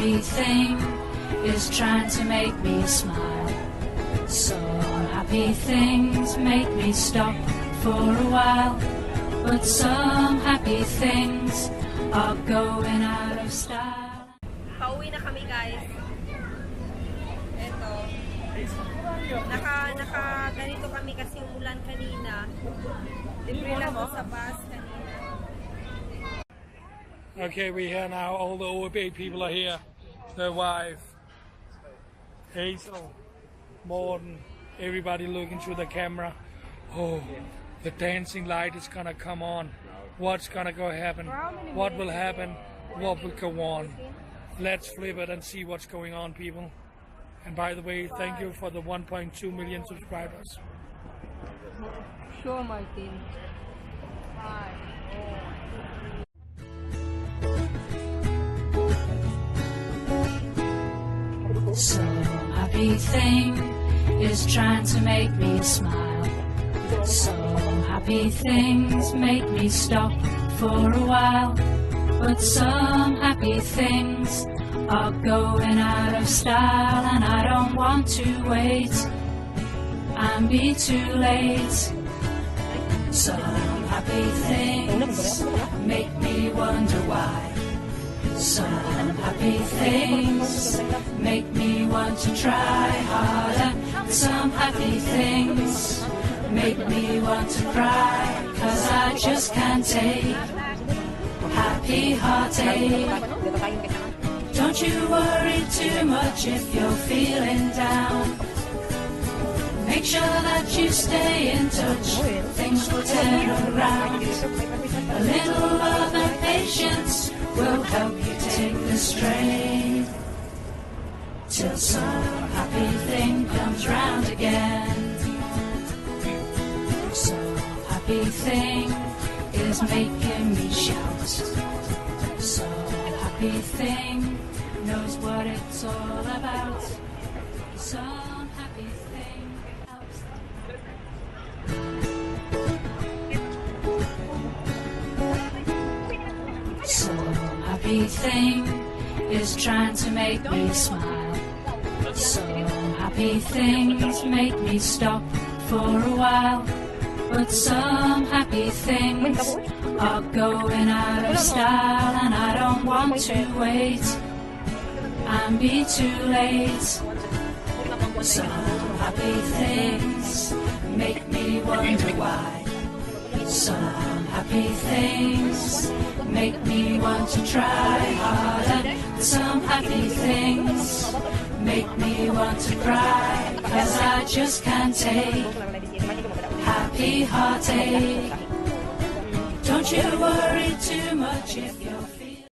happy thing is trying to make me smile. Some happy things make me stop for a while, but some happy things are going out of style. Pauwi na kami, guys. Eto. Ganito kami kasi umulan kanina. Libre lang ako sa bus kanina. Okay, we're here now. All the OAB people are here. Their wife, Hazel, Morten, everybody looking through the camera. Oh, the dancing light is gonna come on. What's gonna go happen? What will happen? What will go on? Let's flip it and see what's going on, people. And by the way, thank you for the 1.2 million subscribers. Sure, Martin. Some happy thing is trying to make me smile. Some happy things make me stop for a while, but some happy things are going out of style, and I don't want to wait and be too late. Some happy things make me wonder why. Some happy things make me want to try harder. Some happy things make me want to cry, 'cause I just can't take happy heartache. Don't you worry too much if you're feeling down. Make sure that you stay in touch, things will turn around. A little love and patience will help you take the strain, till some happy thing comes round again. Some happy thing is making me shout. Some happy thing knows what it's all about. Some happy thing helps. Some happy thing is trying to make me smile. Some happy things make me stop for a while, but some happy things are going out of style, and I don't want to wait and be too late. Some happy things make me wonder why. Some happy things make me want to try harder. Some happy things make me want to cry, 'cause I just can't take happy heartache. Don't you worry too much if you're